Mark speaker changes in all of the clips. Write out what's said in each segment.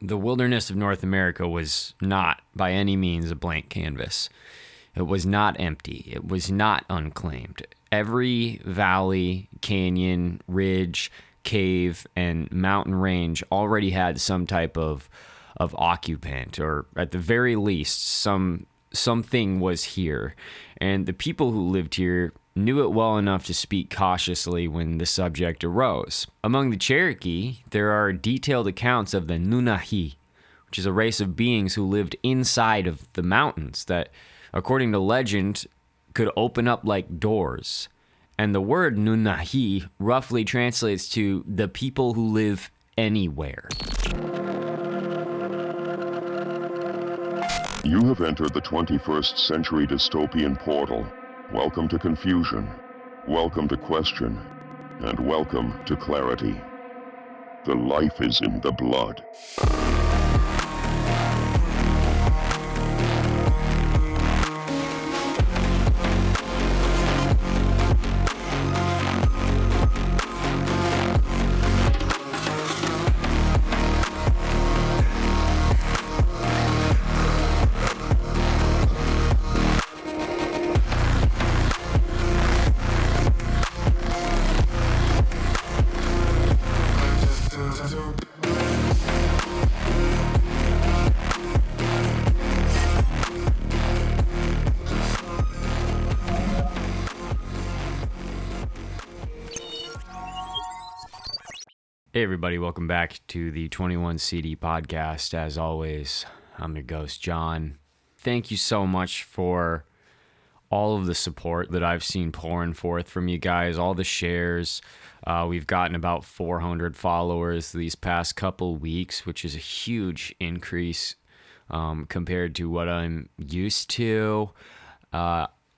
Speaker 1: The wilderness of North America was not by any means a blank canvas. It was not empty. It was not unclaimed. Every valley, canyon, ridge, cave, and mountain range already had some type of occupant, or at the very least, something was here. And the people who lived here knew it well enough to speak cautiously when the subject arose. Among the Cherokee, there are detailed accounts of the Nunahi, which is a race of beings who lived inside of the mountains that, according to legend, could open up like doors. And the word Nunahi roughly translates to the people who live anywhere.
Speaker 2: You have entered the 21st century dystopian portal. Welcome to confusion, welcome to question, and welcome to clarity. The life is in the blood.
Speaker 1: Hey everybody, welcome back to the 21 CD podcast. As always, I'm your ghost, John. Thank you so much for all of the support that I've seen pouring forth from you guys, all the shares. We've gotten about 400 followers these past couple weeks, which is a huge increase compared to what I'm used to.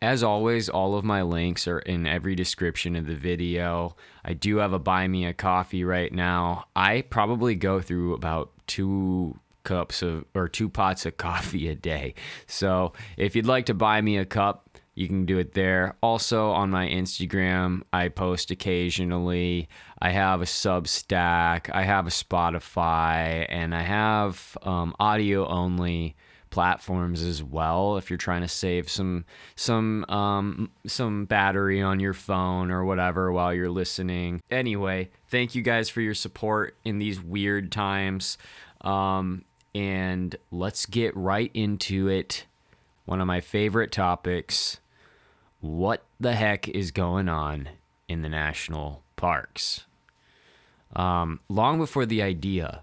Speaker 1: As always, all of my links are in every description of the video. I do have a Buy Me a Coffee right now. I probably go through about 2 pots of coffee a day. So if you'd like to buy me a cup, you can do it there. Also on my Instagram, I post occasionally. I have a Substack, I have a Spotify, and I have audio only platforms as well if you're trying to save some battery on your phone or whatever while you're listening. Anyway, thank you guys for your support in these weird times, and let's get right into it. One of my favorite topics: what the heck is going on in the national parks? Long before the idea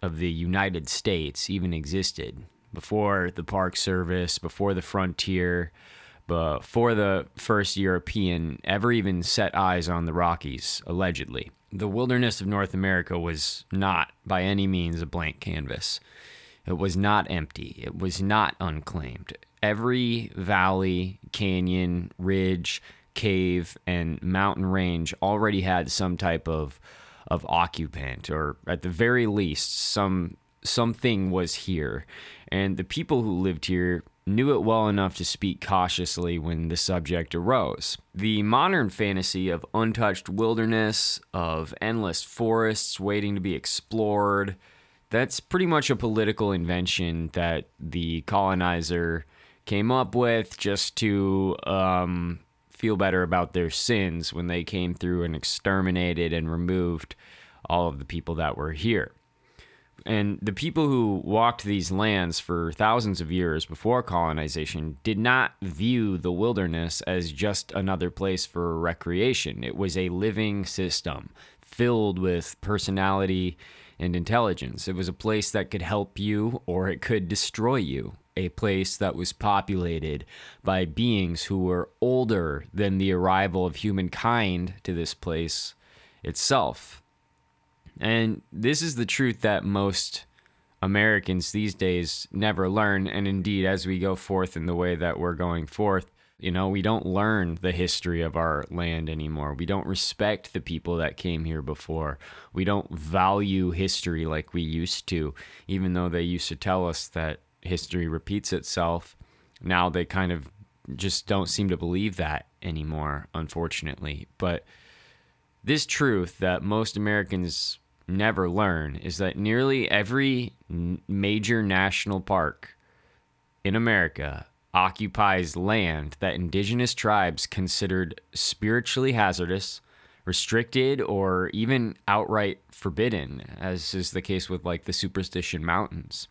Speaker 1: of the United States even existed, before the Park Service, before the frontier, before the first European ever even set eyes on the Rockies, allegedly, the wilderness of North America was not by any means a blank canvas. It was not empty. It was not unclaimed. Every valley, canyon, ridge, cave, and mountain range already had some type of occupant, or at the very least, something was here. And the people who lived here knew it well enough to speak cautiously when the subject arose. The modern fantasy of untouched wilderness, of endless forests waiting to be explored, that's pretty much a political invention that the colonizer came up with just to feel better about their sins when they came through and exterminated and removed all of the people that were here. And the people who walked these lands for thousands of years before colonization did not view the wilderness as just another place for recreation. It was a living system filled with personality and intelligence. It was a place that could help you or it could destroy you. A place that was populated by beings who were older than the arrival of humankind to this place itself. And this is the truth that most Americans these days never learn. And indeed, as we go forth in the way that we're going forth, we don't learn the history of our land anymore. We don't respect the people that came here before. We don't value history like we used to, even though they used to tell us that history repeats itself. Now they kind of just don't seem to believe that anymore, unfortunately. But this truth that most Americans never learn is that nearly every major national park in America occupies land that indigenous tribes considered spiritually hazardous, restricted, or even outright forbidden, as is the case with like the Superstition Mountains.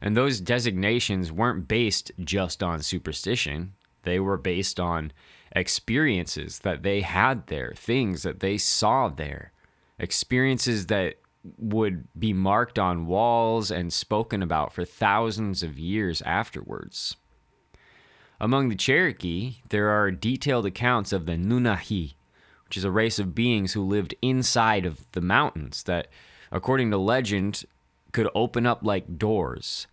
Speaker 1: And those designations weren't based just on superstition. They were based on experiences that they had there, things that they saw there, experiences that would be marked on walls and spoken about for thousands of years afterwards. Among the Cherokee, there are detailed accounts of the Nunahi, which is a race of beings who lived inside of the mountains that, according to legend, could open up like doors.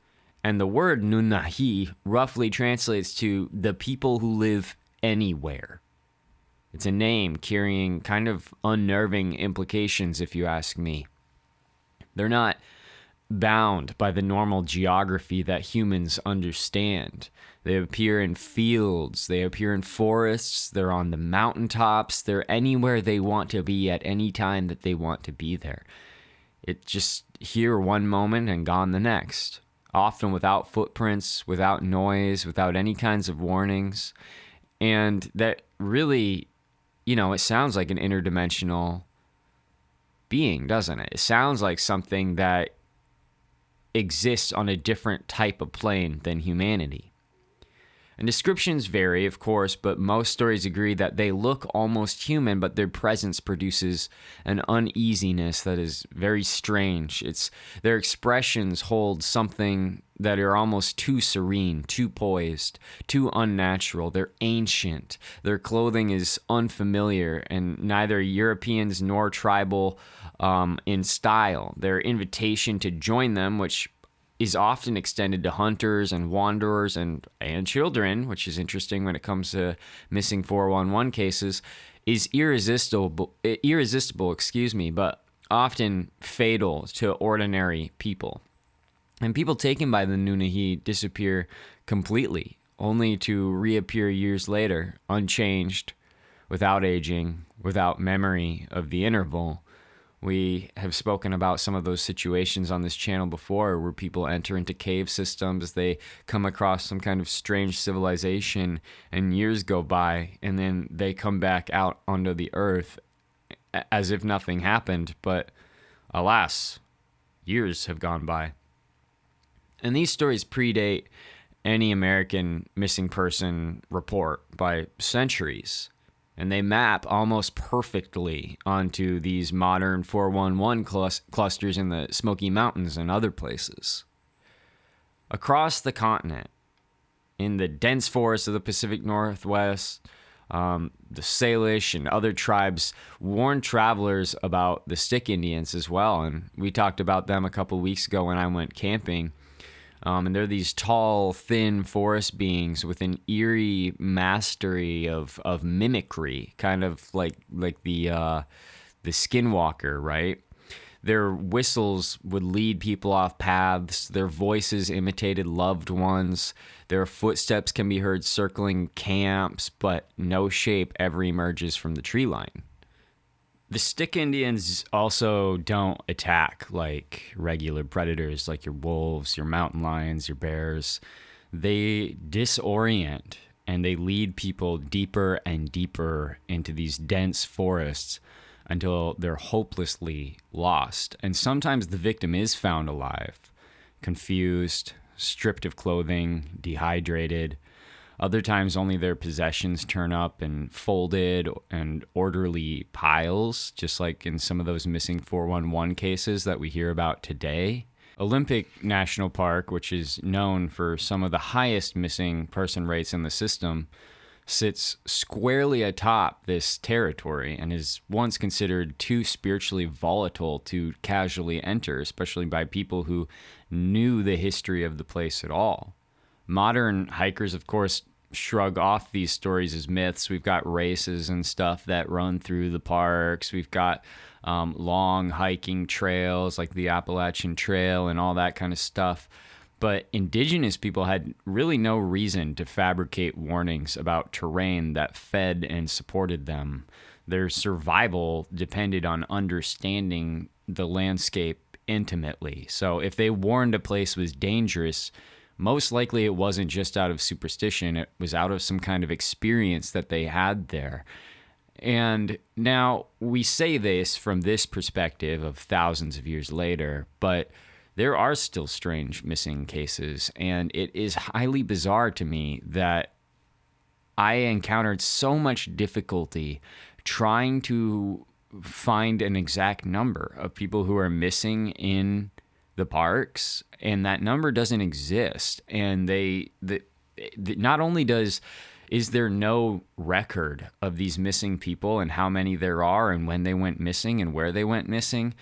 Speaker 1: And the word Nunahi roughly translates to the people who live anywhere. It's a name carrying kind of unnerving implications, if you ask me. They're not bound by the normal geography that humans understand. They appear in fields, they appear in forests, they're on the mountaintops, they're anywhere they want to be at any time that they want to be there. It's just here one moment and gone the next, often without footprints, without noise, without any kinds of warnings. And that really, it sounds like an interdimensional being, doesn't it? It sounds like something that exists on a different type of plane than humanity. And descriptions vary, of course, but most stories agree that they look almost human, but their presence produces an uneasiness that is very strange. Their expressions hold something that are almost too serene, too poised, too unnatural. They're ancient. Their clothing is unfamiliar and neither Europeans nor tribal in style. Their invitation to join them, which is often extended to hunters and wanderers and children, which is interesting when it comes to missing 411 cases, is irresistible, but often fatal to ordinary people. And people taken by the Nunahi disappear completely, only to reappear years later, unchanged, without aging, without memory of the interval. We have spoken about some of those situations on this channel before where people enter into cave systems, they come across some kind of strange civilization, and years go by, and then they come back out onto the earth as if nothing happened. But alas, years have gone by. And these stories predate any American missing person report by centuries. And they map almost perfectly onto these modern 411 clusters in the Smoky Mountains and other places. Across the continent, in the dense forests of the Pacific Northwest, the Salish and other tribes warned travelers about the Stick Indians as well. And we talked about them a couple weeks ago when I went camping. And they're these tall, thin forest beings with an eerie mastery of mimicry, kind of like the skinwalker, right? Their whistles would lead people off paths. Their voices imitated loved ones. Their footsteps can be heard circling camps, but no shape ever emerges from the tree line. The Stick Indians also don't attack like regular predators like your wolves, your mountain lions, your bears. They disorient and they lead people deeper and deeper into these dense forests until they're hopelessly lost. And sometimes the victim is found alive, confused, stripped of clothing, dehydrated. Other times only their possessions turn up in folded and orderly piles, just like in some of those missing 411 cases that we hear about today. Olympic National Park, which is known for some of the highest missing person rates in the system, sits squarely atop this territory and is once considered too spiritually volatile to casually enter, especially by people who knew the history of the place at all. Modern hikers, of course, shrug off these stories as myths. We've got races and stuff that run through the parks. We've got long hiking trails like the Appalachian Trail and all that kind of stuff. But indigenous people had really no reason to fabricate warnings about terrain that fed and supported them. Their survival depended on understanding the landscape intimately. So if they warned a place was dangerous, most likely it wasn't just out of superstition, it was out of some kind of experience that they had there. And now we say this from this perspective of thousands of years later, but there are still strange missing cases. And it is highly bizarre to me that I encountered so much difficulty trying to find an exact number of people who are missing in the parks, and that number doesn't exist. And not only is there no record of these missing people and how many there are and when they went missing and where they went missing,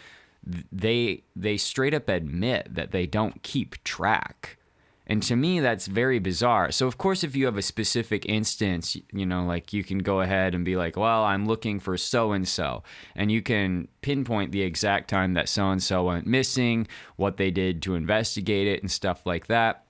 Speaker 1: they straight up admit that they don't keep track. And to me, that's very bizarre. So, of course, if you have a specific instance, like you can go ahead and be like, well, I'm looking for so-and-so. And you can pinpoint the exact time that so-and-so went missing, what they did to investigate it and stuff like that,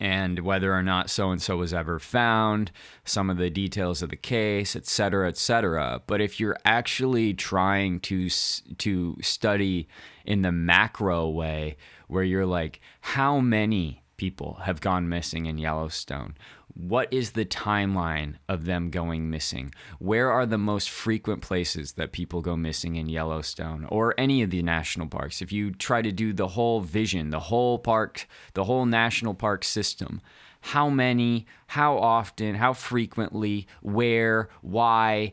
Speaker 1: and whether or not so-and-so was ever found, some of the details of the case, et cetera, et cetera. But if you're actually trying to study in the macro way, where you're like, how many people have gone missing in Yellowstone? What is the timeline of them going missing? Where are the most frequent places that people go missing in Yellowstone or any of the national parks? If you try to do the whole vision, the whole park, the whole national park system, how many, how often, how frequently, where, why?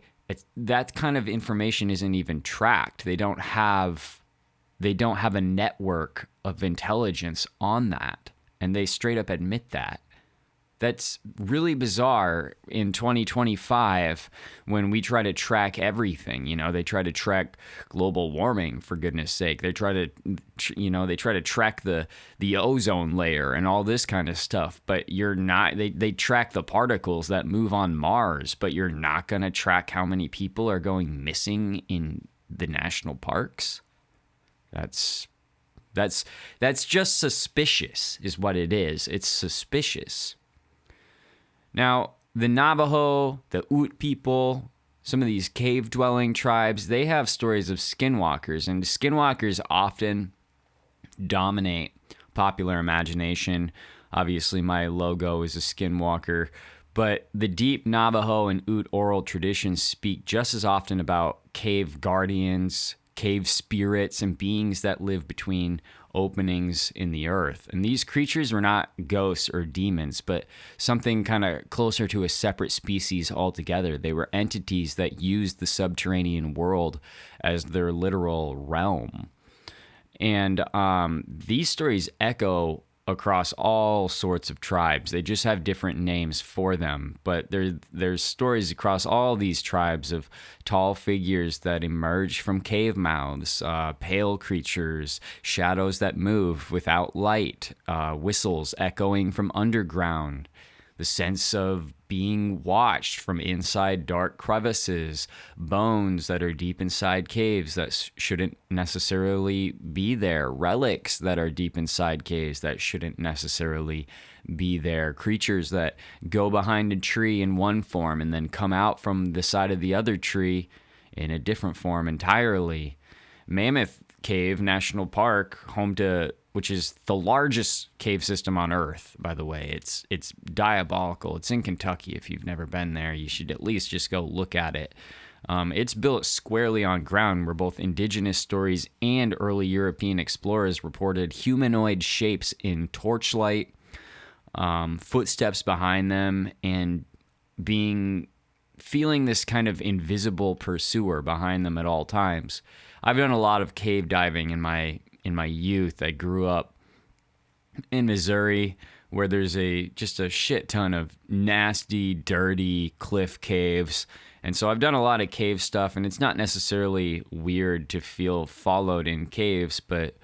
Speaker 1: That kind of information isn't even tracked. They don't have a network of intelligence on that. And they straight up admit that. That's really bizarre in 2025 when we try to track everything. They try to track global warming, for goodness sake. They try to track the ozone layer and all this kind of stuff. But you're not. They track the particles that move on Mars, but you're not going to track how many people are going missing in the national parks. That's just suspicious, is what it is. It's suspicious. Now, the Navajo, the Ute people, some of these cave-dwelling tribes, they have stories of skinwalkers, and skinwalkers often dominate popular imagination. Obviously, my logo is a skinwalker, but the deep Navajo and Ute oral traditions speak just as often about cave guardians, cave spirits, and beings that live between openings in the earth. And these creatures were not ghosts or demons, but something kind of closer to a separate species altogether. They were entities that used the subterranean world as their literal realm. And these stories echo across all sorts of tribes. They just have different names for them, but there's stories across all these tribes of tall figures that emerge from cave mouths, pale creatures, shadows that move without light, whistles echoing from underground, the sense of being watched from inside dark crevices, bones that are deep inside caves that shouldn't necessarily be there, relics that are deep inside caves that shouldn't necessarily be there, creatures that go behind a tree in one form and then come out from the side of the other tree in a different form entirely. Mammoth Cave National Park, which is the largest cave system on Earth, by the way. It's diabolical. It's in Kentucky. If you've never been there, you should at least just go look at it. It's built squarely on ground where both indigenous stories and early European explorers reported humanoid shapes in torchlight, footsteps behind them, and feeling this kind of invisible pursuer behind them at all times. I've done a lot of cave diving in my youth. I grew up in Missouri, where there's just a shit ton of nasty, dirty cliff caves. And so I've done a lot of cave stuff, and it's not necessarily weird to feel followed in caves, but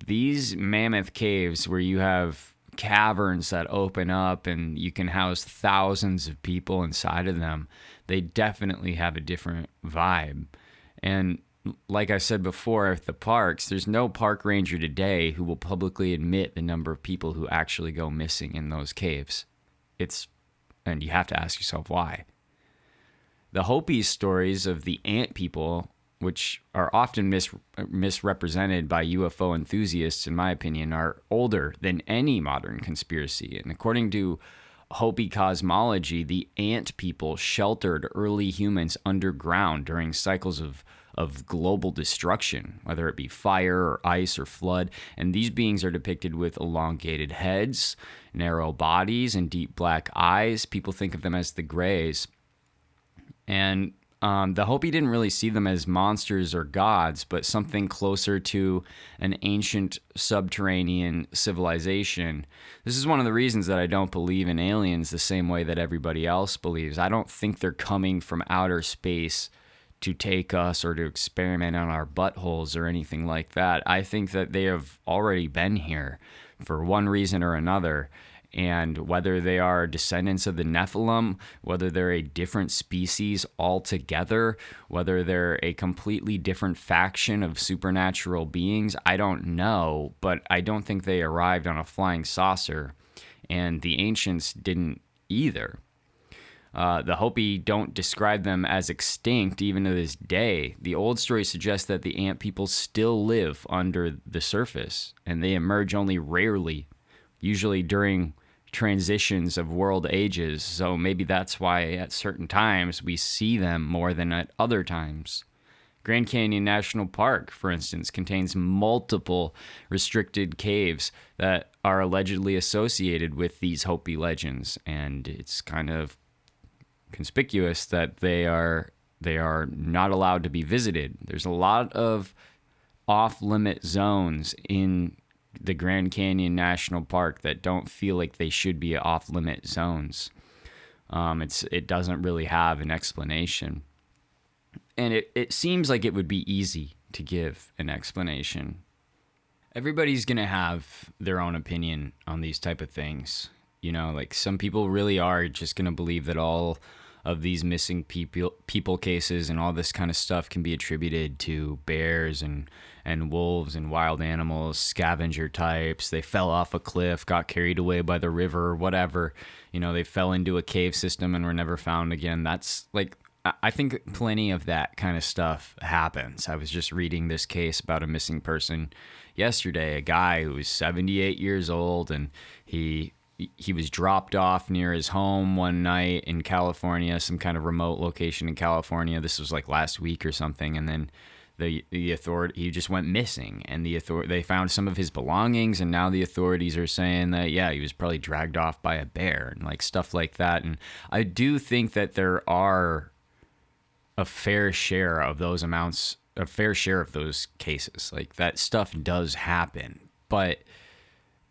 Speaker 1: these mammoth caves where you have caverns that open up and you can house thousands of people inside of them, they definitely have a different vibe. And like I said before, at the parks, there's no park ranger today who will publicly admit the number of people who actually go missing in those caves. And you have to ask yourself why. The Hopi stories of the ant people, which are often misrepresented by UFO enthusiasts, in my opinion, are older than any modern conspiracy. And according to Hopi cosmology, the ant people sheltered early humans underground during cycles of global destruction, whether it be fire or ice or flood. And these beings are depicted with elongated heads, narrow bodies, and deep black eyes. People think of them as the Greys. And the Hopi didn't really see them as monsters or gods, but something closer to an ancient subterranean civilization. This is one of the reasons that I don't believe in aliens the same way that everybody else believes. I don't think they're coming from outer space to take us or to experiment on our buttholes or anything like that. I think that they have already been here for one reason or another. And whether they are descendants of the Nephilim, whether they're a different species altogether, whether they're a completely different faction of supernatural beings, I don't know. But I don't think they arrived on a flying saucer. And the ancients didn't either. The Hopi don't describe them as extinct even to this day. The old story suggests that the ant people still live under the surface, and they emerge only rarely, usually during transitions of world ages. So maybe that's why at certain times we see them more than at other times. Grand Canyon National Park, for instance, contains multiple restricted caves that are allegedly associated with these Hopi legends, and it's kind of conspicuous that they are not allowed to be visited. There's a lot of off-limit zones in the Grand Canyon National Park that don't feel like they should be off-limit zones. It doesn't really have an explanation. And it seems like it would be easy to give an explanation. Everybody's going to have their own opinion on these type of things. You know, like some people really are just going to believe that all of these missing people cases and all this kind of stuff can be attributed to bears and wolves and wild animals, scavenger types. They fell off a cliff, got carried away by the river, whatever. You know, they fell into a cave system and were never found again. That's like, I think plenty of that kind of stuff happens. I was just reading this case about a missing person yesterday, a guy who was 78 years old, and he was dropped off near his home one night in California, some kind of remote location in California. This was like last week or something. And then the authority, he just went missing, and they found some of his belongings. And now the authorities are saying that, yeah, he was probably dragged off by a bear and like stuff like that. And I do think that there are a fair share of those cases. Like that stuff does happen, but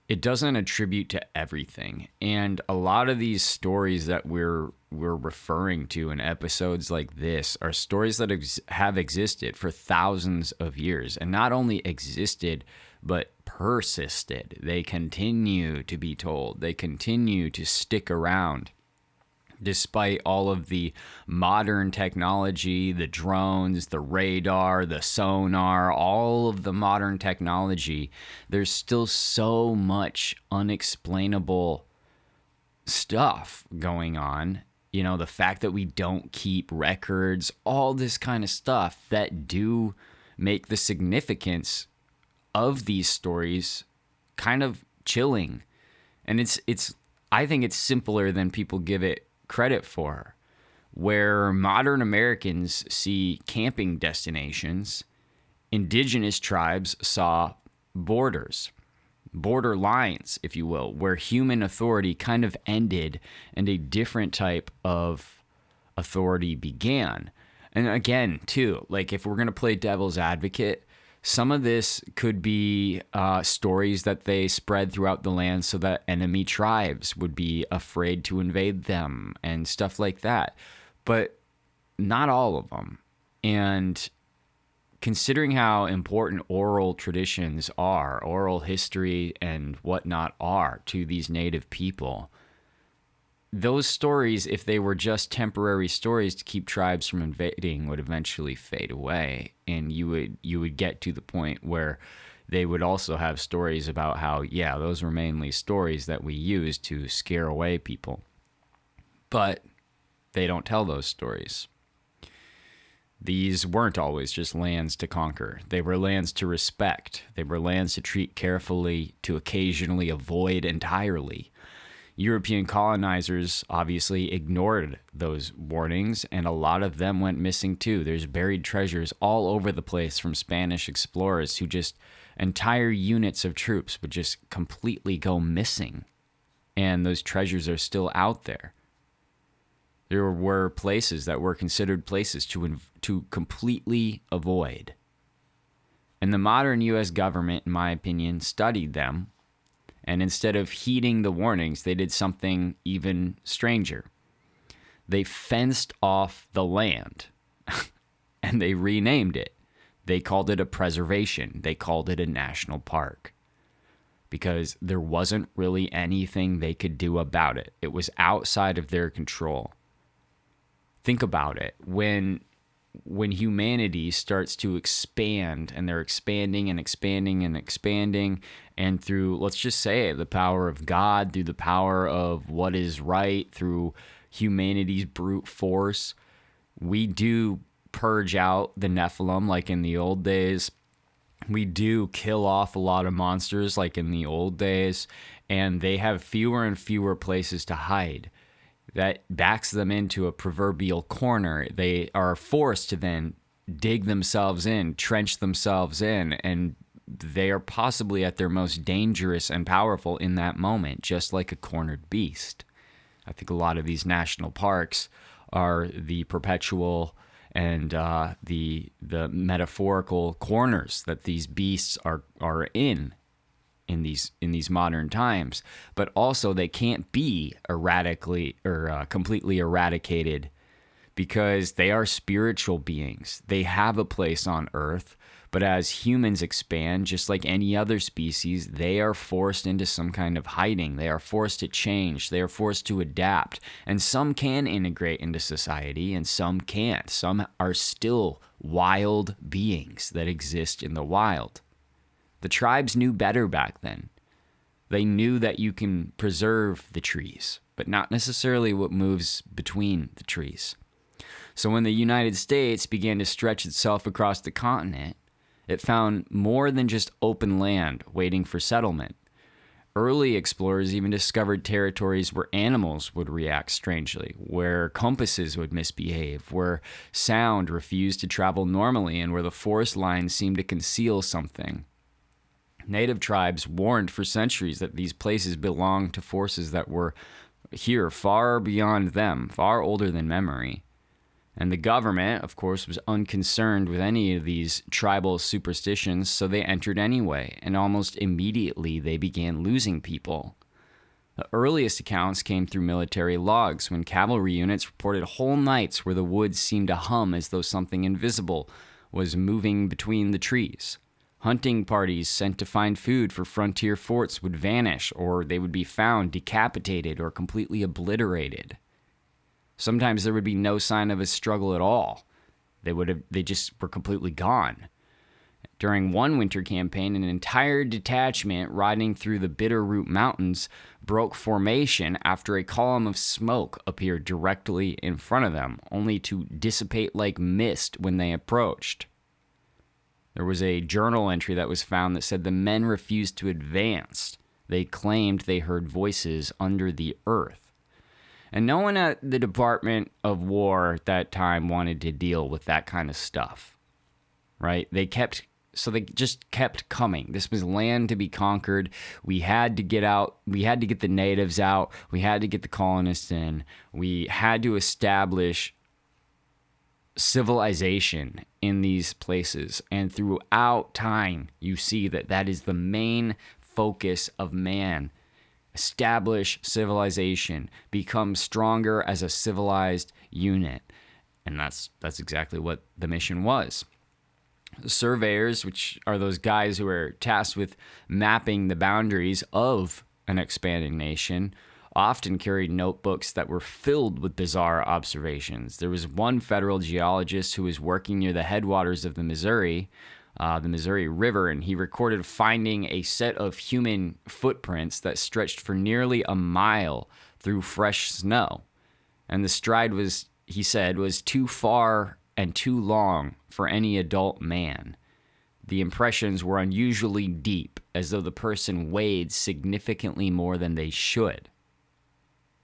Speaker 1: it doesn't attribute to everything. And a lot of these stories that we're referring to in episodes like this are stories that have existed for thousands of years, and not only existed, but persisted. They continue to be told. They continue to stick around. Despite all of the modern technology, the drones, the radar, the sonar, all of the modern technology, there's still so much unexplainable stuff going on. You know, the fact that we don't keep records, all this kind of stuff that do make the significance of these stories kind of chilling. And I think it's simpler than people give it credit for. Where modern Americans see camping destinations, indigenous tribes saw border lines, if you will, where human authority kind of ended and a different type of authority began. And again, too, like if we're going to play devil's advocate, some of this could be stories that they spread throughout the land so that enemy tribes would be afraid to invade them and stuff like that. But not all of them. And considering how important oral traditions are, oral history and whatnot are to these native people, those stories, if they were just temporary stories to keep tribes from invading, would eventually fade away. And you would get to the point where they would also have stories about how, yeah, those were mainly stories that we use to scare away people. But they don't tell those stories. These weren't always just lands to conquer. They were lands to respect. They were lands to treat carefully, to occasionally avoid entirely. European colonizers obviously ignored those warnings, and a lot of them went missing too. There's buried treasures all over the place from Spanish explorers who just, entire units of troops would just completely go missing. And those treasures are still out there. There were places that were considered places to completely avoid. And the modern U.S. government, in my opinion, studied them. And instead of heeding the warnings, they did something even stranger. They fenced off the land and they renamed it. They called it a preservation. They called it a national park because there wasn't really anything they could do about it. It was outside of their control. Think about it. When humanity starts to expand, and they're expanding and expanding and expanding, and through, let's just say, the power of God, through the power of what is right, through humanity's brute force, we do purge out the Nephilim like in the old days. We do kill off a lot of monsters like in the old days, and they have fewer and fewer places to hide. That backs them into a proverbial corner. They are forced to then dig themselves in, trench themselves in, and they are possibly at their most dangerous and powerful in that moment, just like a cornered beast. I think a lot of these national parks are the perpetual and the metaphorical corners that these beasts are in these modern times, but also they can't be completely eradicated because they are spiritual beings. They have a place on Earth, but as humans expand, just like any other species, they are forced into some kind of hiding. They are forced to change. They are forced to adapt, and some can integrate into society and some can't. Some are still wild beings that exist in the wild. The tribes knew better back then. They knew that you can preserve the trees, but not necessarily what moves between the trees. So when the United States began to stretch itself across the continent, it found more than just open land waiting for settlement. Early explorers even discovered territories where animals would react strangely, where compasses would misbehave, where sound refused to travel normally, and where the forest lines seemed to conceal something. Native tribes warned for centuries that these places belonged to forces that were here far beyond them, far older than memory. And the government, of course, was unconcerned with any of these tribal superstitions, so they entered anyway, and almost immediately they began losing people. The earliest accounts came through military logs, when cavalry units reported whole nights where the woods seemed to hum as though something invisible was moving between the trees. Hunting parties sent to find food for frontier forts would vanish, or they would be found decapitated or completely obliterated. Sometimes there would be no sign of a struggle at all. They just were completely gone. During one winter campaign, an entire detachment riding through the Bitterroot Mountains broke formation after a column of smoke appeared directly in front of them, only to dissipate like mist when they approached. There was a journal entry that was found that said the men refused to advance. They claimed they heard voices under the earth. And no one at the Department of War at that time wanted to deal with that kind of stuff, right? They just kept coming. This was land to be conquered. We had to get out. We had to get the natives out. We had to get the colonists in. We had to establish civilization in these places. And throughout time, you see that is the main focus of man. Establish civilization, become stronger as a civilized unit. And that's exactly what the mission was. Surveyors, which are those guys who are tasked with mapping the boundaries of an expanding nation, often carried notebooks that were filled with bizarre observations. There was one federal geologist who was working near the headwaters of the Missouri River, and he recorded finding a set of human footprints that stretched for nearly a mile through fresh snow. And the stride was, he said, was too far and too long for any adult man. The impressions were unusually deep, as though the person weighed significantly more than they should.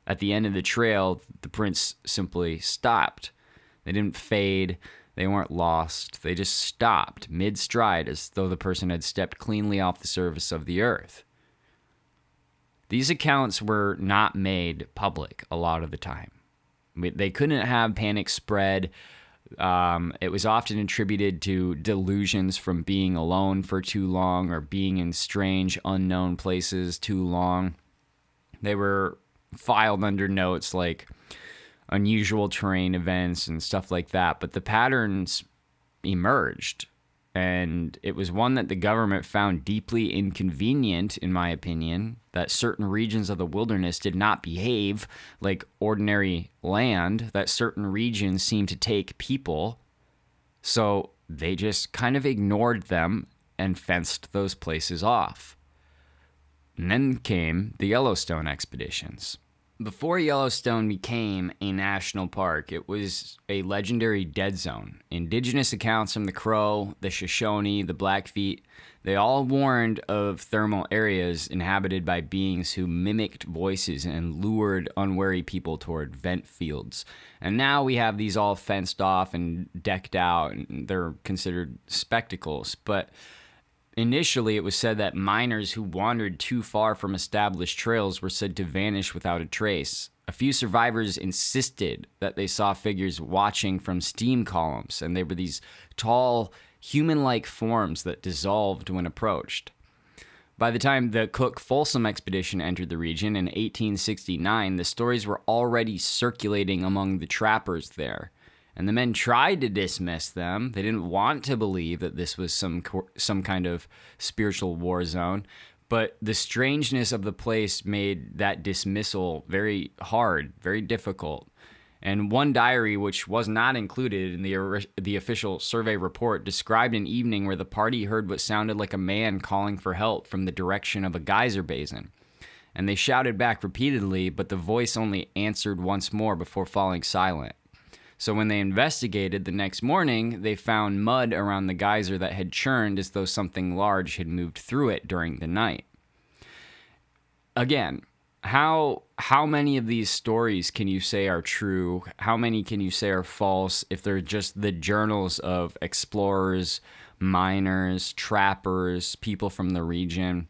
Speaker 1: At the end of the trail, the prints simply stopped. They didn't fade. They weren't lost. They just stopped mid-stride, as though the person had stepped cleanly off the surface of the earth. These accounts were not made public a lot of the time. They couldn't have panic spread. It was often attributed to delusions from being alone for too long or being in strange, unknown places too long. They were filed under notes like unusual terrain events and stuff like that, but the patterns emerged, and it was one that the government found deeply inconvenient, in my opinion, that certain regions of the wilderness did not behave like ordinary land, that certain regions seemed to take people, so they just kind of ignored them and fenced those places off. And then came the Yellowstone expeditions. Before Yellowstone became a national park, it was a legendary dead zone. Indigenous accounts from the Crow, the Shoshone, the Blackfeet, they all warned of thermal areas inhabited by beings who mimicked voices and lured unwary people toward vent fields. And now we have these all fenced off and decked out, and they're considered spectacles. But initially, it was said that miners who wandered too far from established trails were said to vanish without a trace. A few survivors insisted that they saw figures watching from steam columns, and they were these tall, human-like forms that dissolved when approached. By the time the Cook-Folsom expedition entered the region in 1869, the stories were already circulating among the trappers there. And the men tried to dismiss them. They didn't want to believe that this was some kind of spiritual war zone. But the strangeness of the place made that dismissal very hard, very difficult. And one diary, which was not included in the official survey report, described an evening where the party heard what sounded like a man calling for help from the direction of a geyser basin. And they shouted back repeatedly, but the voice only answered once more before falling silent. So when they investigated the next morning, they found mud around the geyser that had churned as though something large had moved through it during the night. Again, how many of these stories can you say are true? How many can you say are false if they're just the journals of explorers, miners, trappers, people from the region?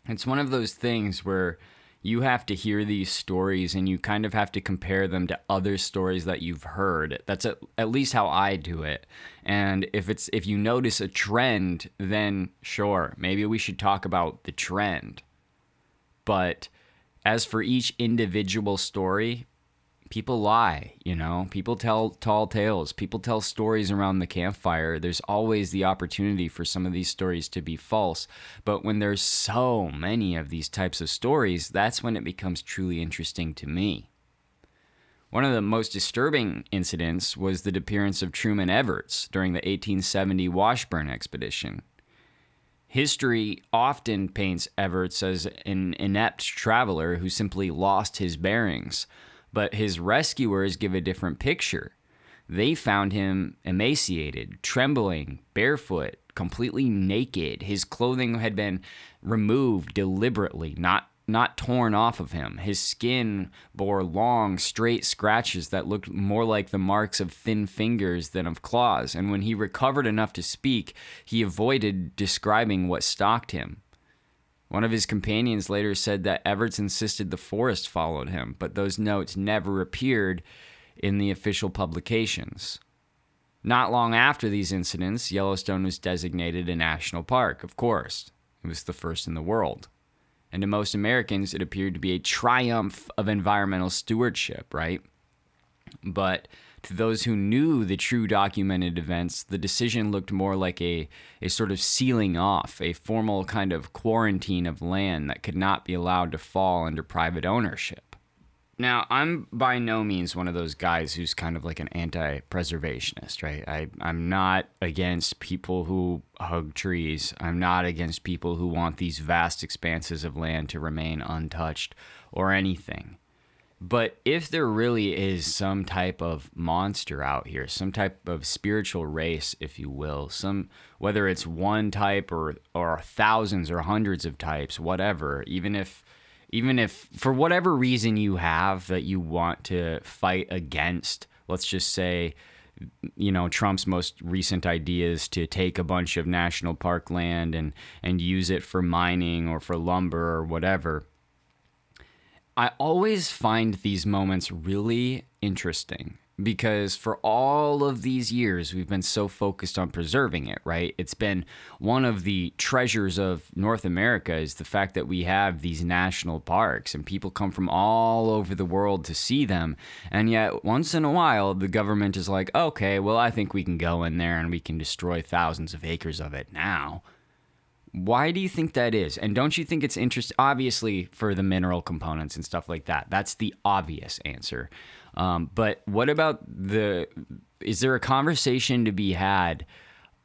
Speaker 1: It's one of those things where you have to hear these stories and you kind of have to compare them to other stories that you've heard. That's at least how I do it. And if you notice a trend, then sure, maybe we should talk about the trend. But as for each individual story, people lie, people tell tall tales, people tell stories around the campfire. There's always the opportunity for some of these stories to be false. But when there's so many of these types of stories, that's when it becomes truly interesting to me. One of the most disturbing incidents was the disappearance of Truman Everts during the 1870 Washburn expedition. History often paints Everts as an inept traveler who simply lost his bearings. But his rescuers give a different picture. They found him emaciated, trembling, barefoot, completely naked. His clothing had been removed deliberately, not torn off of him. His skin bore long, straight scratches that looked more like the marks of thin fingers than of claws. And when he recovered enough to speak, he avoided describing what stalked him. One of his companions later said that Everts insisted the forest followed him, but those notes never appeared in the official publications. Not long after these incidents, Yellowstone was designated a national park, of course. It was the first in the world. And to most Americans, it appeared to be a triumph of environmental stewardship, right? But to those who knew the true documented events, the decision looked more like a sort of sealing off, a formal kind of quarantine of land that could not be allowed to fall under private ownership. Now, I'm by no means one of those guys who's kind of like an anti-preservationist, right? I'm not against people who hug trees. I'm not against people who want these vast expanses of land to remain untouched or anything. But if there really is some type of monster out here, some type of spiritual race, if you will, whether it's one type or thousands or hundreds of types, whatever, even if for whatever reason you have that you want to fight against, let's just say, Trump's most recent idea is to take a bunch of national park land and use it for mining or for lumber or whatever. I always find these moments really interesting because for all of these years, we've been so focused on preserving it, right? It's been one of the treasures of North America is the fact that we have these national parks and people come from all over the world to see them. And yet once in a while, the government is like, okay, well, I think we can go in there and we can destroy thousands of acres of it now. Why do you think that is? And don't you think it's interesting? Obviously, for the mineral components and stuff like that. That's the obvious answer. But what about is there a conversation to be had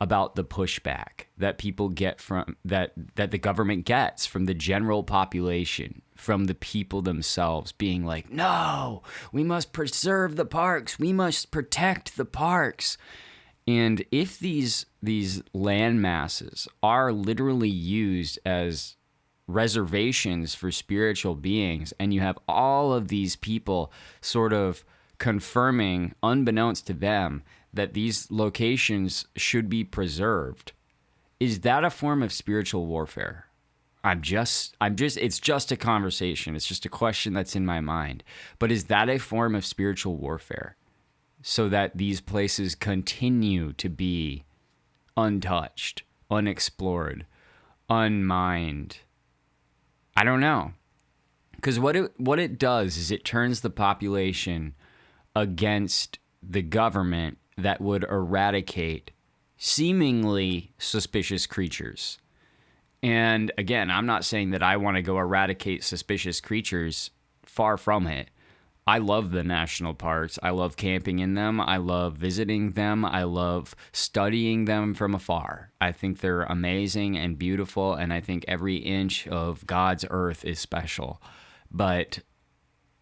Speaker 1: about the pushback that people get from, that the government gets from the general population, from the people themselves being like, no, we must preserve the parks. We must protect the parks. And if these land masses are literally used as reservations for spiritual beings, and you have all of these people sort of confirming, unbeknownst to them, that these locations should be preserved, is that a form of spiritual warfare? It's just a conversation. It's just a question that's in my mind. But is that a form of spiritual warfare? So that these places continue to be untouched, unexplored, unmined. I don't know. Because what it does is it turns the population against the government that would eradicate seemingly suspicious creatures. And again, I'm not saying that I want to go eradicate suspicious creatures. Far from it. I love the national parks. I love camping in them. I love visiting them. I love studying them from afar. I think they're amazing and beautiful, and I think every inch of God's earth is special. But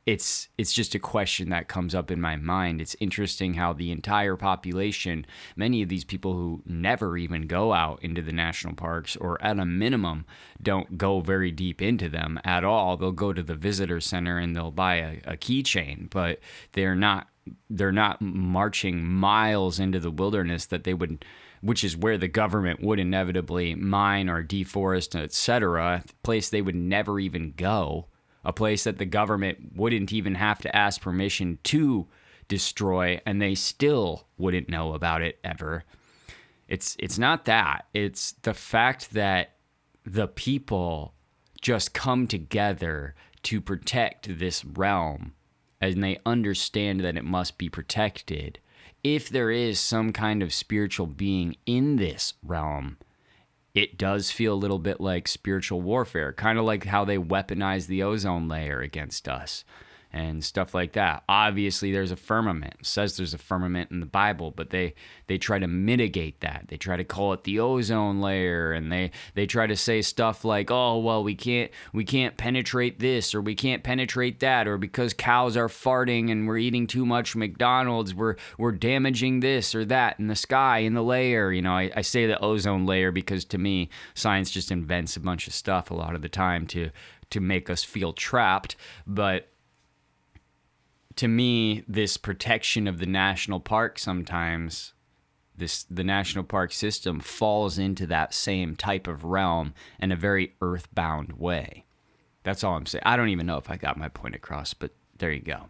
Speaker 1: it's just a question that comes up in my mind. It's interesting how the entire population, many of these people who never even go out into the national parks, or at a minimum don't go very deep into them at all. They'll go to the visitor center and they'll buy a keychain, but they're not marching miles into the wilderness that they would, which is where the government would inevitably mine or deforest, etc., a place they would never even go. A place that the government wouldn't even have to ask permission to destroy, and they still wouldn't know about it ever. It's not that. It's the fact that the people just come together to protect this realm, and they understand that it must be protected. If there is some kind of spiritual being in this realm, it does feel a little bit like spiritual warfare, kind of like how they weaponize the ozone layer against us and stuff like that. Obviously, there's a firmament. It says there's a firmament in the Bible, but they try to mitigate that. They try to call it the ozone layer, and they try to say stuff like, oh, well, we can't penetrate this, or we can't penetrate that, or because cows are farting and we're eating too much McDonald's, we're damaging this or that in the sky, in the layer. I say the ozone layer because to me, science just invents a bunch of stuff a lot of the time to make us feel trapped, but to me, this protection of the national park sometimes, the national park system falls into that same type of realm in a very earthbound way. That's all I'm saying. I don't even know if I got my point across, but there you go.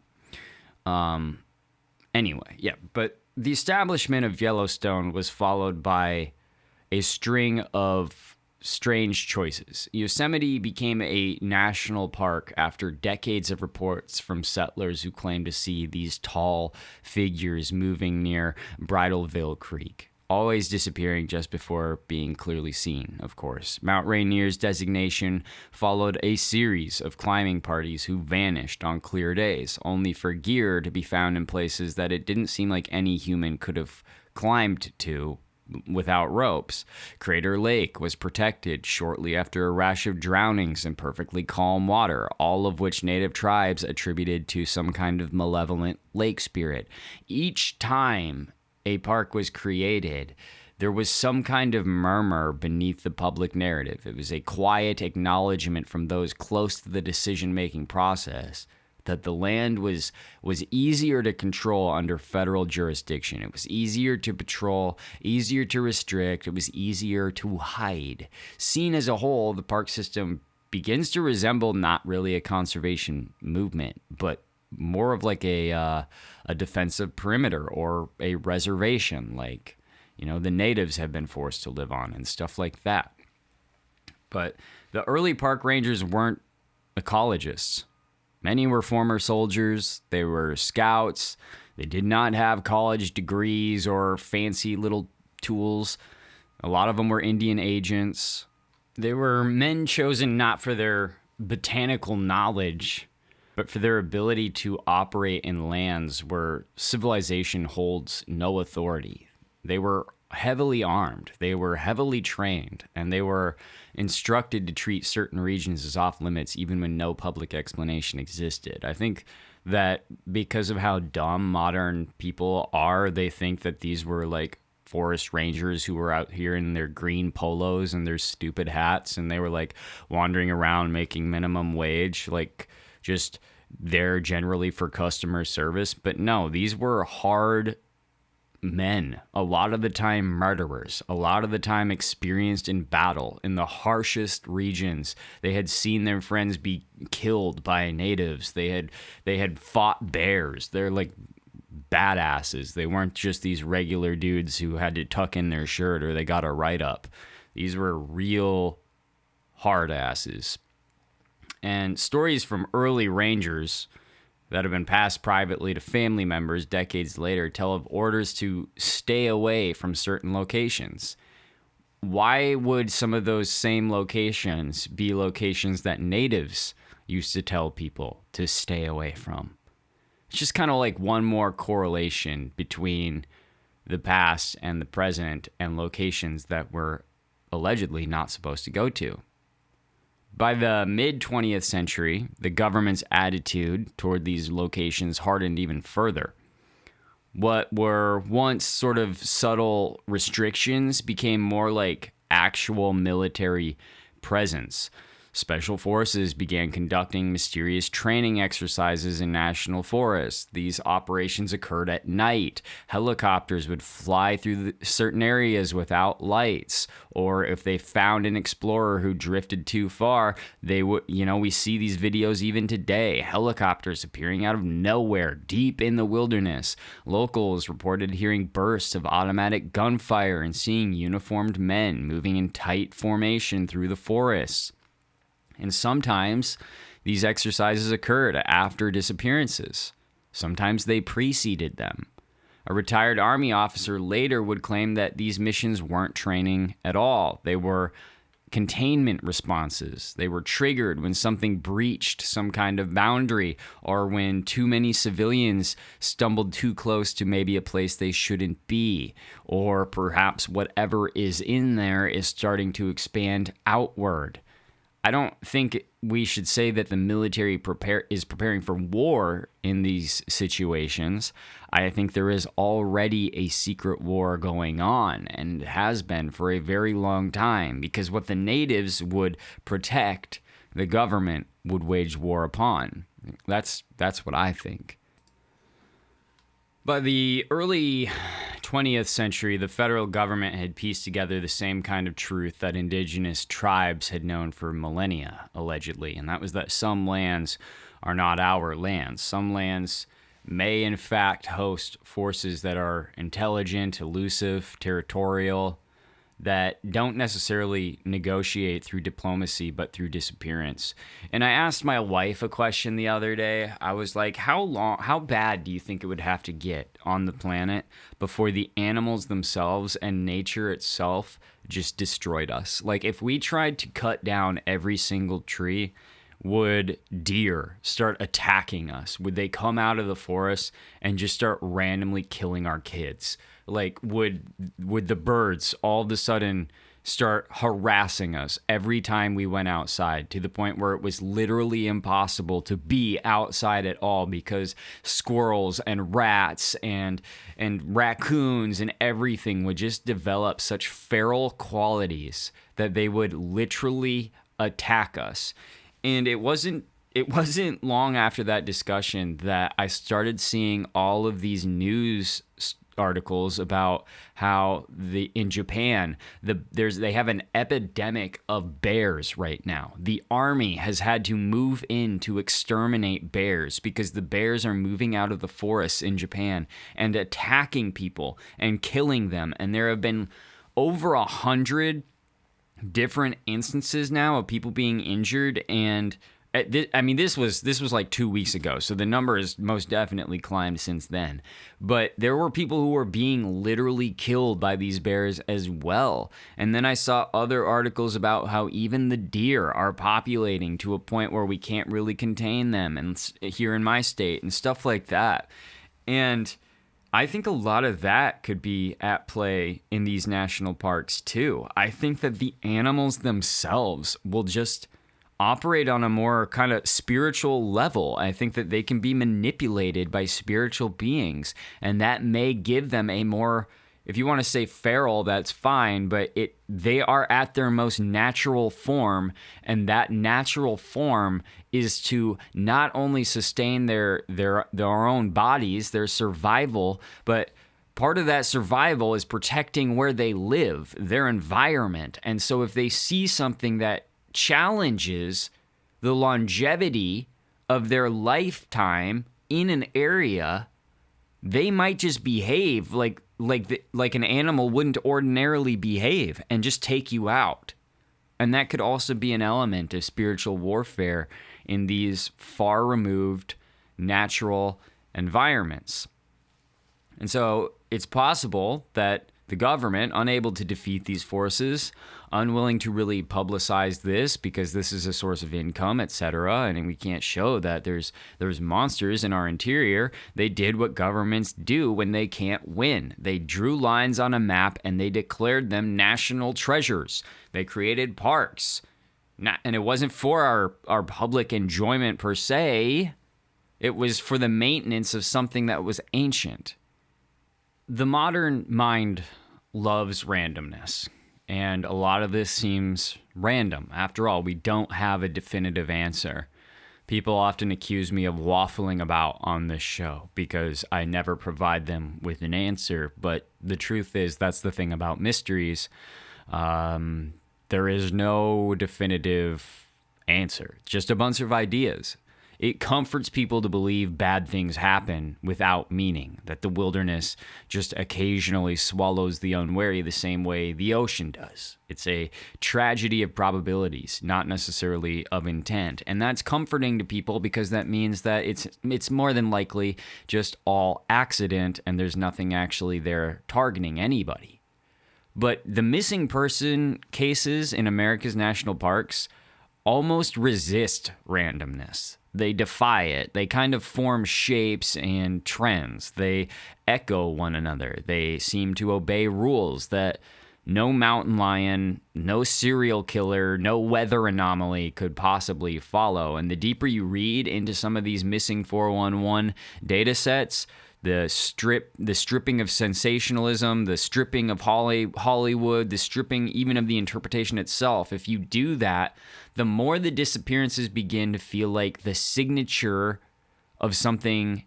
Speaker 1: Anyway, yeah, but the establishment of Yellowstone was followed by a string of strange choices. Yosemite became a national park after decades of reports from settlers who claimed to see these tall figures moving near Bridalveil Creek, always disappearing just before being clearly seen, of course. Mount Rainier's designation followed a series of climbing parties who vanished on clear days, only for gear to be found in places that it didn't seem like any human could have climbed to without ropes. Crater Lake was protected shortly after a rash of drownings in perfectly calm water, all of which native tribes attributed to some kind of malevolent lake spirit. Each time a park was created, there was some kind of murmur beneath the public narrative. It was a quiet acknowledgement from those close to the decision-making process that the land was easier to control under federal jurisdiction. It was easier to patrol, easier to restrict, it was easier to hide. Seen as a whole, the park system begins to resemble not really a conservation movement, but more of like a defensive perimeter or a reservation, like, the natives have been forced to live on and stuff like that. But the early park rangers weren't ecologists. Many were former soldiers, they were scouts, they did not have college degrees or fancy little tools. A lot of them were Indian agents. They were men chosen not for their botanical knowledge, but for their ability to operate in lands where civilization holds no authority. They were heavily armed, they were heavily trained, and they were instructed to treat certain regions as off limits even when no public explanation existed. I think that because of how dumb modern people are, they think that these were like forest rangers who were out here in their green polos and their stupid hats, and they were like wandering around making minimum wage, like just there generally for customer service. But no, these were hard men, a lot of the time murderers, a lot of the time experienced in battle in the harshest regions. They had seen their friends be killed by natives. They had fought bears. They're like badasses. They weren't just these regular dudes who had to tuck in their shirt or they got a write-up. These were real hard asses. And stories from early rangers that have been passed privately to family members decades later tell of orders to stay away from certain locations. Why would some of those same locations be locations that natives used to tell people to stay away from? It's just kind of like one more correlation between the past and the present and locations that we're allegedly not supposed to go to. By the mid-20th century, the government's attitude toward these locations hardened even further. What were once sort of subtle restrictions became more like actual military presence. Special forces began conducting mysterious training exercises in national forests. These operations occurred at night. Helicopters would fly through certain areas without lights, or if they found an explorer who drifted too far, they would, we see these videos even today. Helicopters appearing out of nowhere, deep in the wilderness. Locals reported hearing bursts of automatic gunfire and seeing uniformed men moving in tight formation through the forests. And sometimes these exercises occurred after disappearances. Sometimes they preceded them. A retired Army officer later would claim that these missions weren't training at all. They were containment responses. They were triggered when something breached some kind of boundary or when too many civilians stumbled too close to maybe a place they shouldn't be, or perhaps whatever is in there is starting to expand outward. I don't think we should say that the military is preparing for war in these situations. I think there is already a secret war going on and has been for a very long time, because what the natives would protect, the government would wage war upon. That's what I think. By the early 20th century, the federal government had pieced together the same kind of truth that indigenous tribes had known for millennia, allegedly, and that was that some lands are not our lands. Some lands may, in fact, host forces that are intelligent, elusive, territorial, that don't necessarily negotiate through diplomacy, but through disappearance. And I asked my wife a question the other day. I was like, how bad do you think it would have to get on the planet before the animals themselves and nature itself just destroyed us? Like, if we tried to cut down every single tree, would deer start attacking us? Would they come out of the forest and just start randomly killing our kids? Like, would the birds all of a sudden start harassing us every time we went outside, to the point where it was literally impossible to be outside at all because squirrels and rats and raccoons and everything would just develop such feral qualities that they would literally attack us? And it wasn't long after that discussion that I started seeing all of these news articles about how in Japan they have an epidemic of bears right now. The army has had to move in to exterminate bears because the bears are moving out of the forests in Japan and attacking people and killing them. And there have been over 100 different instances now of people being injured. And I mean, this was like 2 weeks ago, so the number has most definitely climbed since then. But there were people who were being literally killed by these bears as well. And then I saw other articles about how even the deer are populating to a point where we can't really contain them, and here in my state and stuff like that. And I think a lot of that could be at play in these national parks too. I think that the animals themselves will just operate on a more kind of spiritual level. I think that they can be manipulated by spiritual beings, and that may give them a more, if you want to say feral, that's fine, but they are at their most natural form, and that natural form is to not only sustain their own bodies, their survival, but part of that survival is protecting where they live, their environment. And so if they see something that challenges the longevity of their lifetime in an area, they might just behave like an animal wouldn't ordinarily behave and just take you out. And that could also be an element of spiritual warfare in these far removed natural environments. And so it's possible that the government, unable to defeat these forces, unwilling to really publicize this because this is a source of income, etc., and we can't show that there's monsters in our interior, they did what governments do when they can't win. They drew lines on a map and they declared them national treasures. They created parks. And it wasn't for our public enjoyment per se. It was for the maintenance of something that was ancient. The modern mind loves randomness, and a lot of this seems random. After all, we don't have a definitive answer. People often accuse me of waffling about on this show because I never provide them with an answer, but the truth is that's the thing about mysteries. There is no definitive answer, just a bunch of ideas. It comforts people to believe bad things happen without meaning, that the wilderness just occasionally swallows the unwary the same way the ocean does. It's a tragedy of probabilities, not necessarily of intent. And that's comforting to people because that means that it's more than likely just all accident and there's nothing actually there targeting anybody. But the missing person cases in America's national parks almost resist randomness. They defy it. They kind of form shapes and trends. They echo one another. They seem to obey rules that no mountain lion, no serial killer, no weather anomaly could possibly follow. And the deeper you read into some of these missing 411 data sets, the stripping of sensationalism, the stripping of Hollywood, the stripping even of the interpretation itself, if you do that, the more the disappearances begin to feel like the signature of something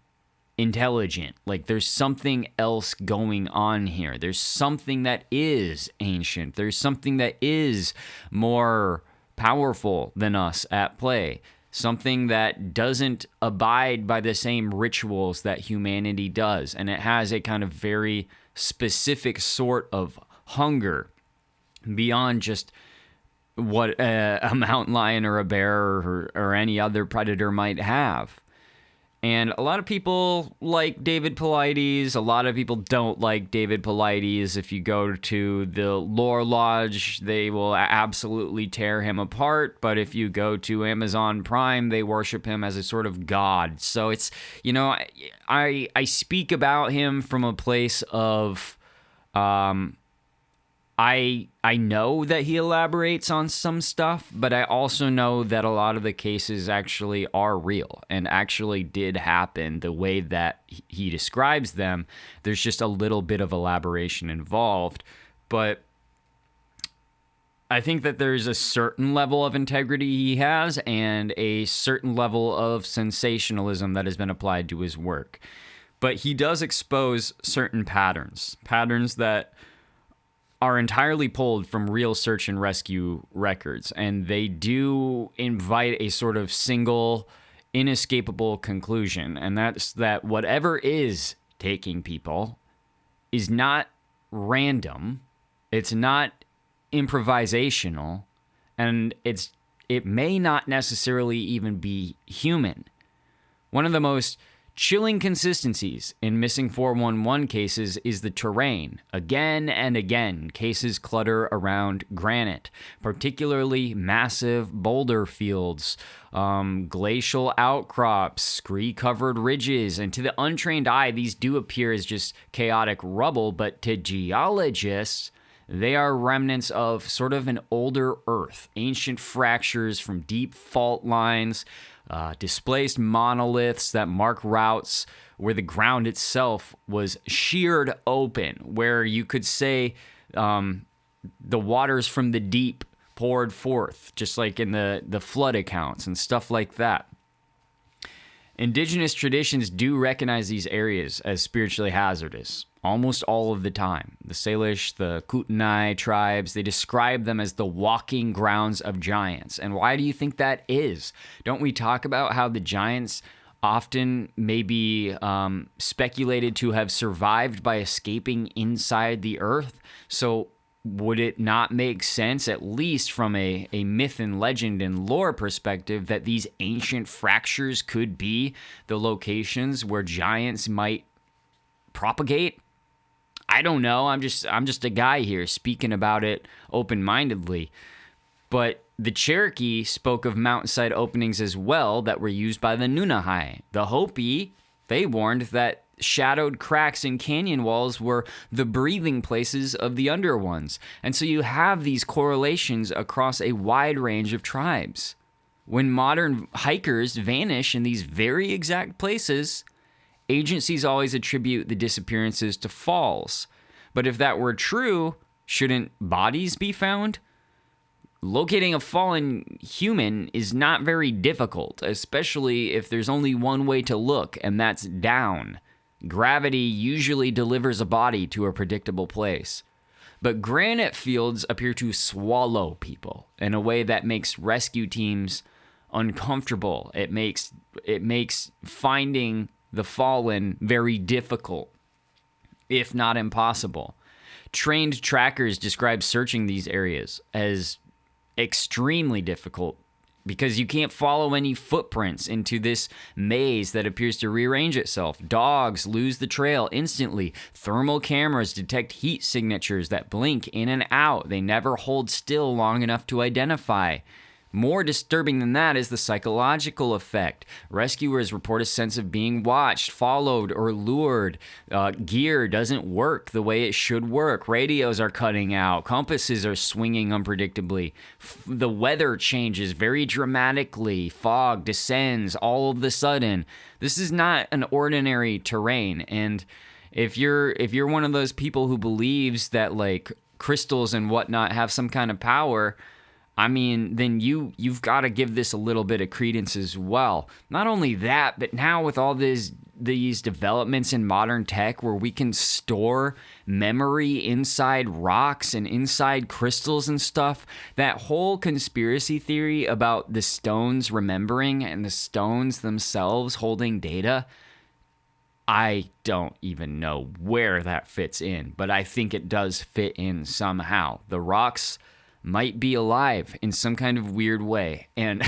Speaker 1: intelligent. Like there's something else going on here. There's something that is ancient. There's something that is more powerful than us at play. Something that doesn't abide by the same rituals that humanity does. And it has a kind of very specific sort of hunger beyond just what a mountain lion or a bear or any other predator might have. And a lot of people like David Paulides. A lot of people don't like David Paulides. If you go to the Lore Lodge, they will absolutely tear him apart. But if you go to Amazon Prime, they worship him as a sort of god. So it's, I speak about him from a place of, I know that he elaborates on some stuff, but I also know that a lot of the cases actually are real and actually did happen the way that he describes them. There's just a little bit of elaboration involved, but I think that there's a certain level of integrity he has and a certain level of sensationalism that has been applied to his work. But he does expose certain patterns that are entirely pulled from real search and rescue records, and they do invite a sort of single, inescapable conclusion, and that's that whatever is taking people is not random, it's not improvisational, and it may not necessarily even be human. One of the most chilling consistencies in missing 411 cases is the terrain. Again and again, cases clutter around granite, particularly massive boulder fields, glacial outcrops, scree-covered ridges, and to the untrained eye, these do appear as just chaotic rubble, but to geologists, they are remnants of sort of an older Earth, ancient fractures from deep fault lines, displaced monoliths that mark routes where the ground itself was sheared open, where you could say the waters from the deep poured forth, just like in the flood accounts and stuff like that. Indigenous traditions do recognize these areas as spiritually hazardous almost all of the time. The Salish, the Kootenai tribes, they describe them as the walking grounds of giants. And why do you think that is? Don't we talk about how the giants often may be speculated to have survived by escaping inside the earth? So would it not make sense, at least from a myth and legend and lore perspective, that these ancient fractures could be the locations where giants might propagate? I don't know. I'm just a guy here speaking about it open-mindedly. But the Cherokee spoke of mountainside openings as well that were used by the Nunahai. The Hopi, they warned that shadowed cracks in canyon walls were the breathing places of the under ones. And so you have these correlations across a wide range of tribes. When modern hikers vanish in these very exact places, agencies always attribute the disappearances to falls. But if that were true, shouldn't bodies be found? Locating a fallen human is not very difficult, especially if there's only one way to look, and that's down. Gravity usually delivers a body to a predictable place. But granite fields appear to swallow people in a way that makes rescue teams uncomfortable. It makes finding the fallen very difficult, if not impossible. Trained trackers describe searching these areas as extremely difficult because you can't follow any footprints into this maze that appears to rearrange itself. Dogs lose the trail instantly. Thermal cameras detect heat signatures that blink in and out. They never hold still long enough to identify. More disturbing than that is the psychological effect. Rescuers report a sense of being watched, followed, or lured. Gear doesn't work the way it should work. Radios are cutting out. Compasses are swinging unpredictably. The weather changes very dramatically. Fog descends all of a sudden. This is not an ordinary terrain. And if you're one of those people who believes that like crystals and whatnot have some kind of power, I mean, then you've got to give this a little bit of credence as well. Not only that, but now with all these developments in modern tech where we can store memory inside rocks and inside crystals and stuff, that whole conspiracy theory about the stones remembering and the stones themselves holding data, I don't even know where that fits in, but I think it does fit in somehow. The rocks might be alive in some kind of weird way. And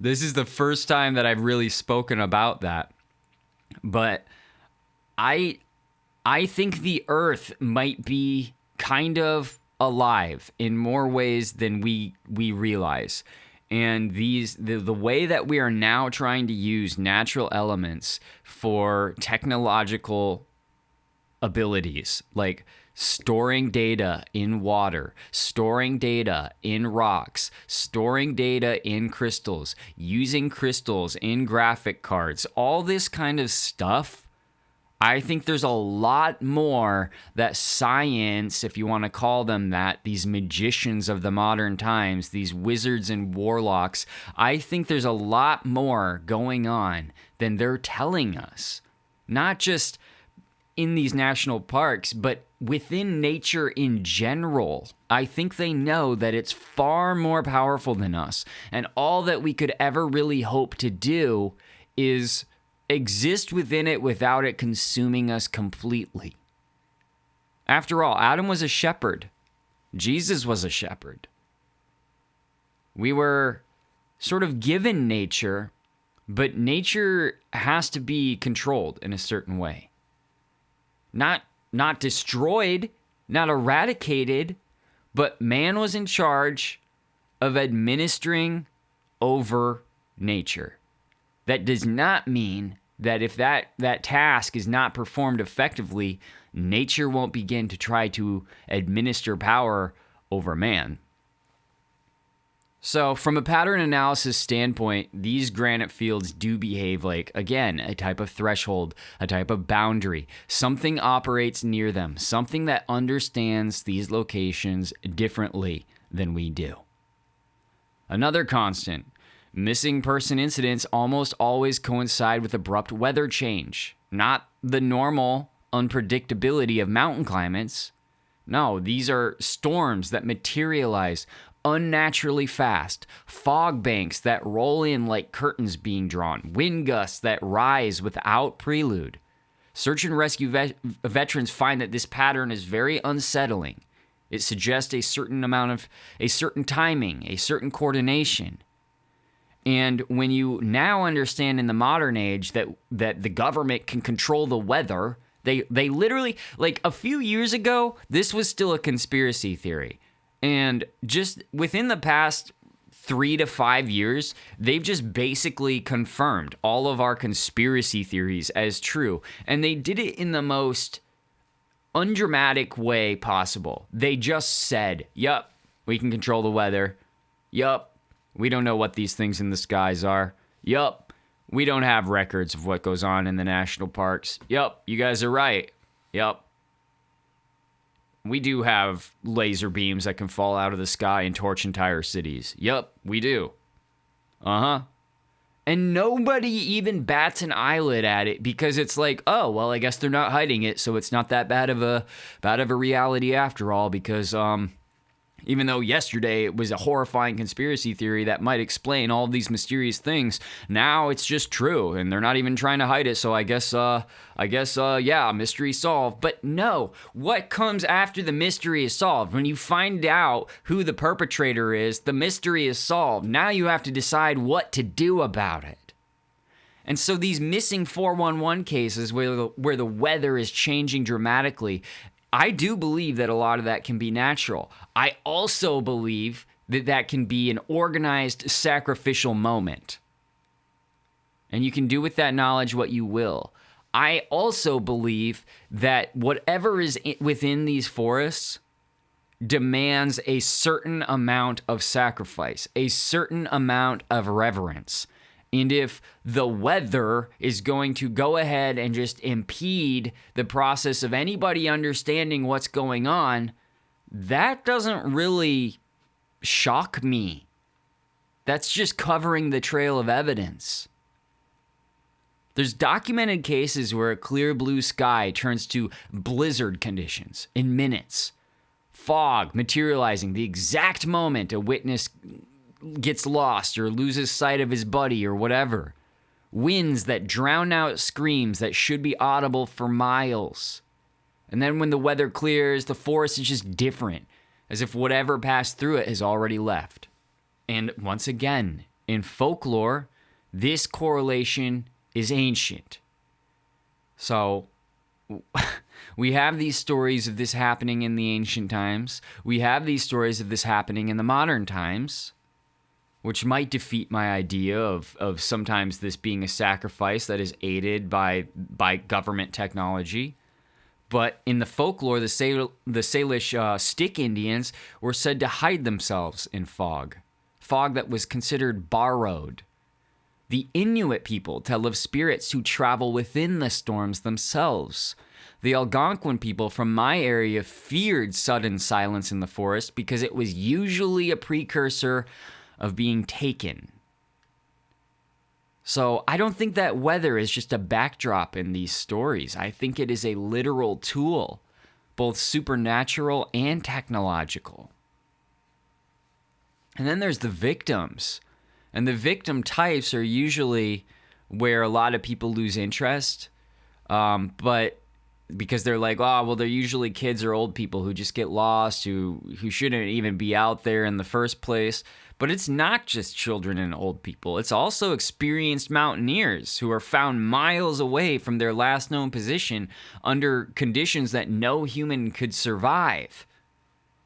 Speaker 1: This is the first time that I've really spoken about that. But I think the Earth might be kind of alive in more ways than we realize. And the way that we are now trying to use natural elements for technological abilities, like storing data in water, storing data in rocks, storing data in crystals, using crystals in graphic cards, all this kind of stuff, I think there's a lot more that science, if you want to call them that, these magicians of the modern times, these wizards and warlocks, I think there's a lot more going on than they're telling us. Not just in these national parks, but within nature in general. I think they know that it's far more powerful than us. And all that we could ever really hope to do is exist within it without it consuming us completely. After all, Adam was a shepherd. Jesus was a shepherd. We were sort of given nature, but nature has to be controlled in a certain way. Not destroyed, not eradicated, but man was in charge of administering over nature. That does not mean that if that task is not performed effectively, nature won't begin to try to administer power over man. So from a pattern analysis standpoint, these granite fields do behave like, again, a type of threshold, a type of boundary. Something operates near them, something that understands these locations differently than we do. Another constant, missing person incidents almost always coincide with abrupt weather change, not the normal unpredictability of mountain climates. No, these are storms that materialize unnaturally fast, fog banks that roll in like curtains being drawn, wind gusts that rise without prelude. Search and rescue veterans find that this pattern is very unsettling. It suggests a certain timing, a certain coordination. And when you now understand in the modern age that the government can control the weather, they literally, like a few years ago, this was still a conspiracy theory. And just within the past 3 to 5 years, they've just basically confirmed all of our conspiracy theories as true. And they did it in the most undramatic way possible. They just said, yup, we can control the weather. Yup, we don't know what these things in the skies are. Yup, we don't have records of what goes on in the national parks. Yup, you guys are right. Yup. We do have laser beams that can fall out of the sky and torch entire cities. Yup, we do. Uh-huh. And nobody even bats an eyelid at it because it's like, oh, well, I guess they're not hiding it, so it's not that bad of a reality after all, because even though yesterday it was a horrifying conspiracy theory that might explain all these mysterious things, now it's just true, and they're not even trying to hide it, so I guess, yeah, mystery solved. But no, what comes after the mystery is solved? When you find out who the perpetrator is, the mystery is solved. Now you have to decide what to do about it. And so these missing 411 cases where the weather is changing dramatically, I do believe that a lot of that can be natural. I also believe that can be an organized sacrificial moment. And you can do with that knowledge what you will. I also believe that whatever is within these forests demands a certain amount of sacrifice, a certain amount of reverence. And if the weather is going to go ahead and just impede the process of anybody understanding what's going on, that doesn't really shock me. That's just covering the trail of evidence. There's documented cases where a clear blue sky turns to blizzard conditions in minutes. Fog materializing the exact moment a witness gets lost or loses sight of his buddy or whatever. Winds that drown out screams that should be audible for miles. And then when the weather clears, the forest is just different, as if whatever passed through it has already left. And once again, In folklore, this correlation is ancient. So we have these stories of this happening in the ancient times. We have these stories of this happening in the modern times, which might defeat my idea of sometimes this being a sacrifice that is aided by government technology. But in the folklore, the Salish stick Indians were said to hide themselves in fog that was considered borrowed. The Inuit people tell of spirits who travel within the storms themselves. The Algonquin people from my area feared sudden silence in the forest because it was usually a precursor of being taken. So I don't think that weather is just a backdrop in these stories. I think it is a literal tool, both supernatural and technological. And then there's the victims. And the victim types are usually where a lot of people lose interest. But because they're like, oh, well, they're usually kids or old people who just get lost, who shouldn't even be out there in the first place. But it's not just children and old people. It's also experienced mountaineers who are found miles away from their last known position under conditions that no human could survive.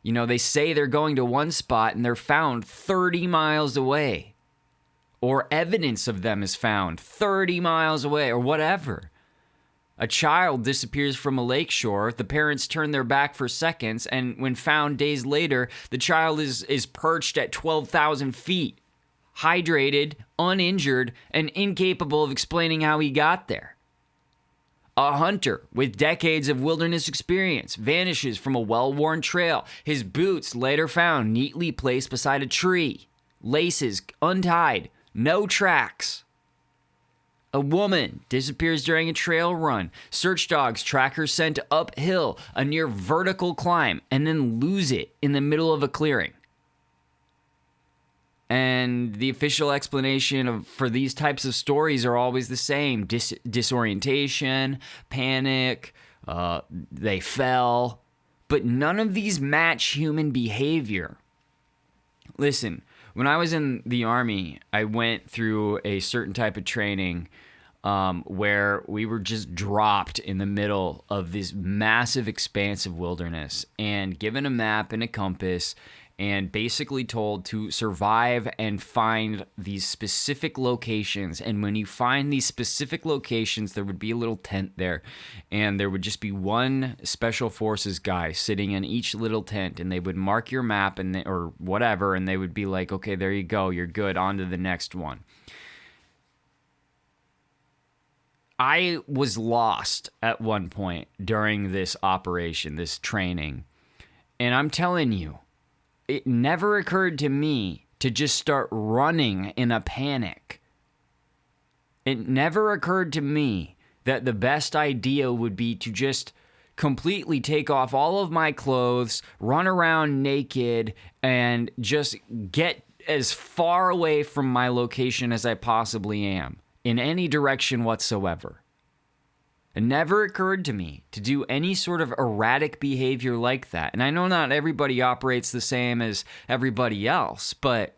Speaker 1: You know, they say they're going to one spot and they're found 30 miles away. Or evidence of them is found 30 miles away, or whatever. A child disappears from a lakeshore. The parents turn their back for seconds, and when found days later, the child is perched at 12,000 feet, hydrated, uninjured, and incapable of explaining how he got there. A hunter with decades of wilderness experience vanishes from a well-worn trail. His boots later found neatly placed beside a tree. Laces untied. No tracks. A woman disappears during a trail run. Search dogs track her scent uphill, a near vertical climb, and then lose it in the middle of a clearing. And the official explanation for these types of stories are always the same. Disorientation, panic, they fell. But none of these match human behavior. Listen, when I was in the Army, I went through a certain type of training where we were just dropped in the middle of this massive expanse of wilderness and given a map and a compass and basically told to survive and find these specific locations. And when you find these specific locations, there would be a little tent there, and there would just be one special forces guy sitting in each little tent, and they would mark your map or whatever, and they would be like, okay, there you go, you're good, on to the next one. I was lost at one point during this operation, this training, and I'm telling you, it never occurred to me to just start running in a panic. It never occurred to me that the best idea would be to just completely take off all of my clothes, run around naked, and just get as far away from my location as I possibly am, in any direction whatsoever. It never occurred to me to do any sort of erratic behavior like that. And I know not everybody operates the same as everybody else, but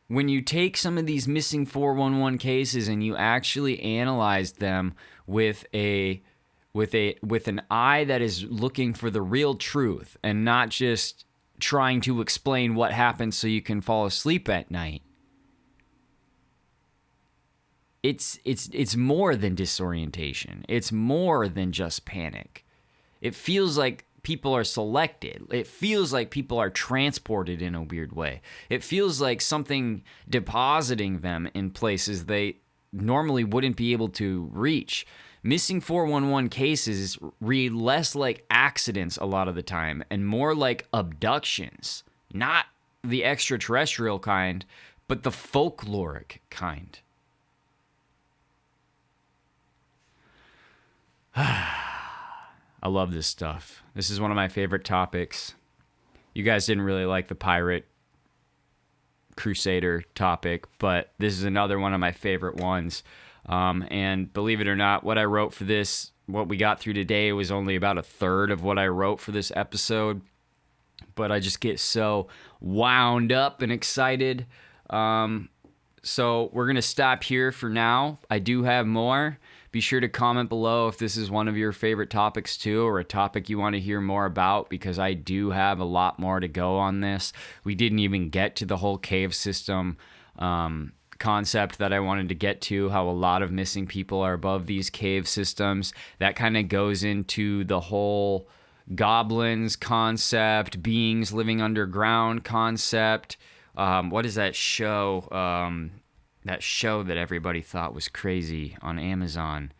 Speaker 1: when you take some of these missing 411 cases and you actually analyze them with an eye that is looking for the real truth and not just trying to explain what happened so you can fall asleep at night, it's more than disorientation. It's more than just panic. It feels like people are selected. It feels like people are transported in a weird way. It feels like something depositing them in places they normally wouldn't be able to reach. Missing 411 cases read less like accidents a lot of the time and more like abductions. Not the extraterrestrial kind, but the folkloric kind. I love this stuff. This is one of my favorite topics. You guys didn't really like the pirate crusader topic, but this is another one of my favorite ones. And believe it or not, what I wrote for this, what we got through today, was only about a third of what I wrote for this episode. but I just get so wound up and excited. So we're going to stop here for now. I do have more. Be sure to comment below if this is one of your favorite topics too, or a topic you want to hear more about, because I do have a lot more to go on this. We didn't even get to the whole cave system concept that I wanted to get to, how a lot of missing people are above these cave systems. That kind of goes into the whole goblins concept, beings living underground concept. What is that show? That show that everybody thought was crazy on Amazon.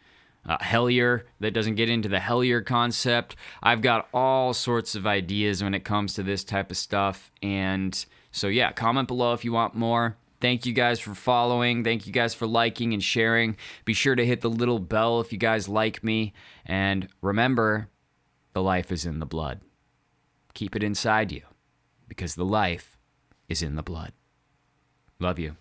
Speaker 1: Hellier, that doesn't get into the Hellier concept. I've got all sorts of ideas when it comes to this type of stuff. And so, yeah, comment below if you want more. Thank you guys for following. Thank you guys for liking and sharing. Be sure to hit the little bell if you guys like me. And remember, the life is in the blood. Keep it inside you, because the life is in the blood. Love you.